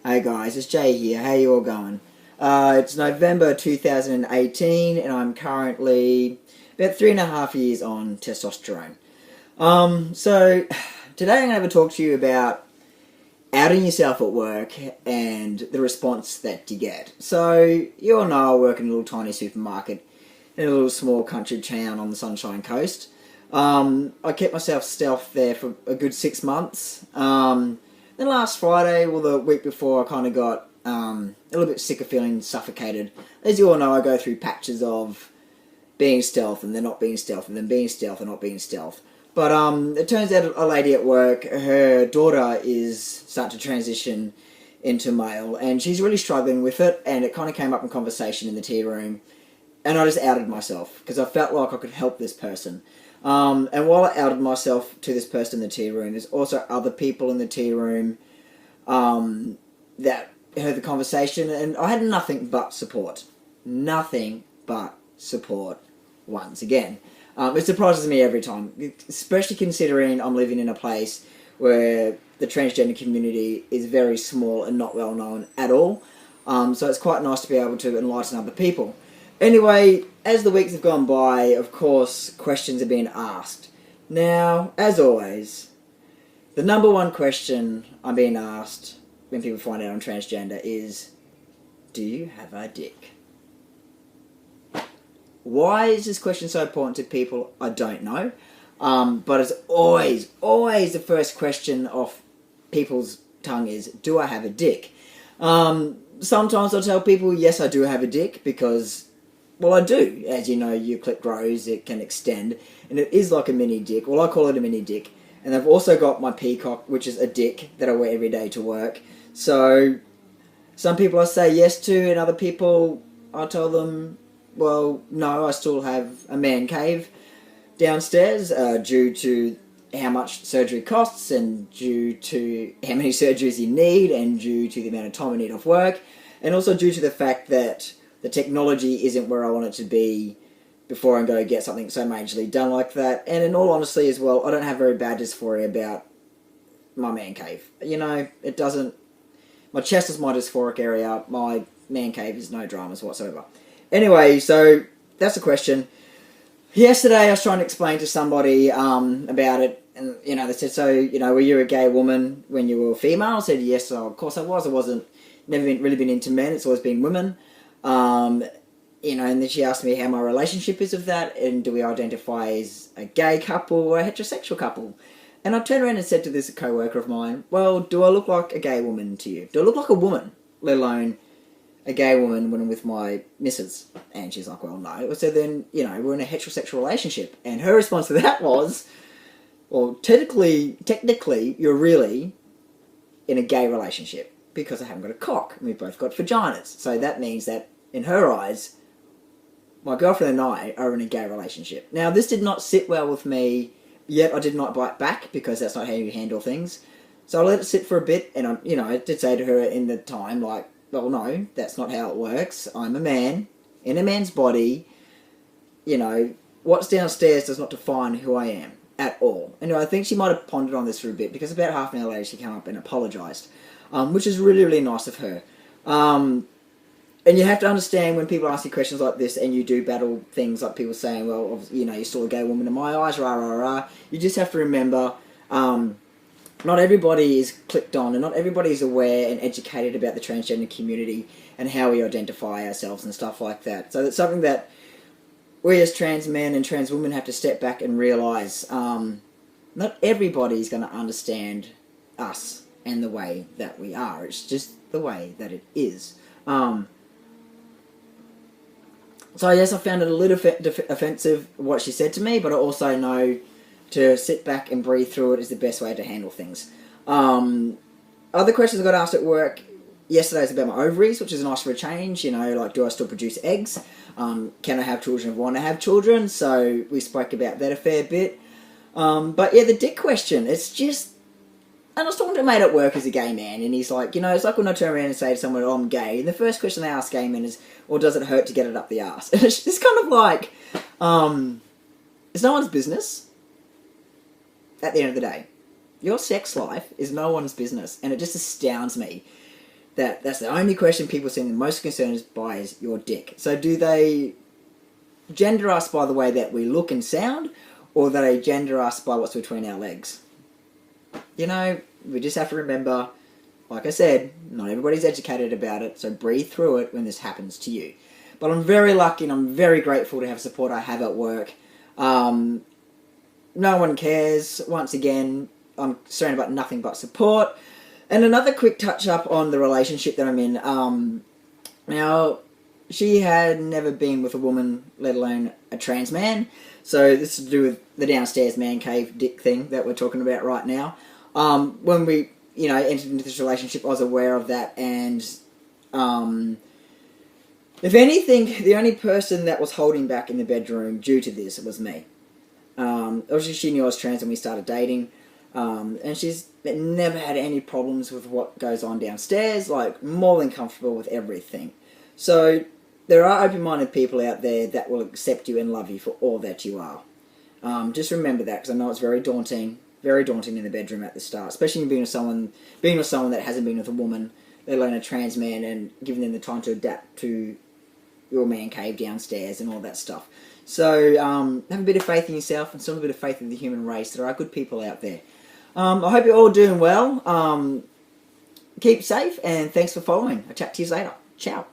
Hey guys, it's Jay here. How you all going? It's November 2018 and I'm currently about 3.5 years on testosterone. So today I'm going to have a talk to you about outing yourself at work and the response that you get. So you all know I work in a little tiny supermarket in a little small country town on the Sunshine Coast. I kept myself stealth there for a good 6 months. Then last Friday, the week before, I kind of got a little bit sick of feeling suffocated. As you all know, I go through patches of being stealth and then not being stealth and then being stealth and not being stealth. But it turns out a lady at work, her daughter is starting to transition into male and she's really struggling with it, and it kind of came up in conversation in the tea room and I just outed myself because I felt like I could help this person. And while I outed myself to this person in the tea room, there's also other people in the tea room that heard the conversation, and I had nothing but support. Nothing but support once again. It surprises me every time, especially considering I'm living in a place where the transgender community is very small and not well known at all. So it's quite nice to be able to enlighten other people. Anyway, as the weeks have gone by, of course, questions are being asked. Now, as always, the number one question I'm being asked when people find out I'm transgender is, do you have a dick? Why is this question so important to people? I don't know. But it's always the first question off people's tongue is, do I have a dick? Sometimes I'll tell people, yes, I do have a dick, because well, I do. As you know, your clit grows, it can extend, and it is like a mini dick. Well, I call it a mini dick. And I've also got my peacock, which is a dick that I wear every day to work. So, some people I say yes to, and other people I tell them, well, no, I still have a man cave downstairs, due to how much surgery costs, and due to how many surgeries you need, and due to the amount of time I need off work, and also due to the fact that the technology isn't where I want it to be before I go get something so majorly done like that. And in all honesty as well, I don't have very bad dysphoria about my man cave. You know, it doesn't... My chest is my dysphoric area. My man cave is no dramas whatsoever. Anyway, so that's the question. Yesterday I was trying to explain to somebody about it, and they said, so, were you a gay woman when you were a female? I said, yes, of course I was. I wasn't... Never really been into men. It's always been women. And then she asked me how my relationship is with that, and do we identify as a gay couple or a heterosexual couple? And I turned around and said to this co-worker of mine, well, do I look like a gay woman to you? Do I look like a woman, let alone a gay woman when I'm with my missus? And she's like, well, no. So then, we're in a heterosexual relationship. And her response to that was, well, technically, you're really in a gay relationship because I haven't got a cock and we've both got vaginas. So that means that in her eyes, my girlfriend and I are in a gay relationship. Now, this did not sit well with me, yet I did not bite back, because that's not how you handle things. So I let it sit for a bit, and I did say to her in the time, like, well, no, that's not how it works. I'm a man, in a man's body. What's downstairs does not define who I am, at all. And I think she might have pondered on this for a bit, because about half an hour later she came up and apologised, which is really, really nice of her. And you have to understand when people ask you questions like this, and you do battle things like people saying, well, you're still a gay woman in my eyes, rah, rah, rah. You just have to remember, not everybody is clicked on, and not everybody is aware and educated about the transgender community and how we identify ourselves and stuff like that. So that's something that we as trans men and trans women have to step back and realise. Not everybody is going to understand us and the way that we are. It's just the way that it is. So yes, I found it a little offensive what she said to me, but I also know to sit back and breathe through it is the best way to handle things. Other questions I got asked at work yesterday is about my ovaries, which is nice for a change. Like, do I still produce eggs? Can I have children if I want to have children? So we spoke about that a fair bit. But yeah, the dick question, it's just... And I was talking to a mate at work who's a gay man, and he's like, it's like when I turn around and say to someone, oh, I'm gay, and the first question they ask gay men is, well, does it hurt to get it up the arse? And it's just kind of like, it's no one's business at the end of the day. Your sex life is no one's business, and it just astounds me That's the only question people seem the most concerned by is your dick. So do they gender us by the way that we look and sound, or do they gender us by what's between our legs? You know, we just have to remember, like I said, not everybody's educated about it, so breathe through it when this happens to you. But I'm very lucky and I'm very grateful to have support I have at work. No one cares. Once again, I'm surrounded by nothing but support. And another quick touch up on the relationship that I'm in. Now, she had never been with a woman, let alone a trans man. So this is to do with the downstairs man cave dick thing that we're talking about right now. When we, entered into this relationship, I was aware of that. And if anything, the only person that was holding back in the bedroom due to this was me. Obviously, she knew I was trans when we started dating. And she's never had any problems with what goes on downstairs, like more than comfortable with everything. So there are open-minded people out there that will accept you and love you for all that you are. Just remember that, because I know it's very daunting in the bedroom at the start, especially being with someone that hasn't been with a woman, let alone a trans man, and giving them the time to adapt to your man cave downstairs and all that stuff. So have a bit of faith in yourself and still a bit of faith in the human race. There are good people out there. I hope you're all doing well. Keep safe, and thanks for following. I'll chat to you later. Ciao.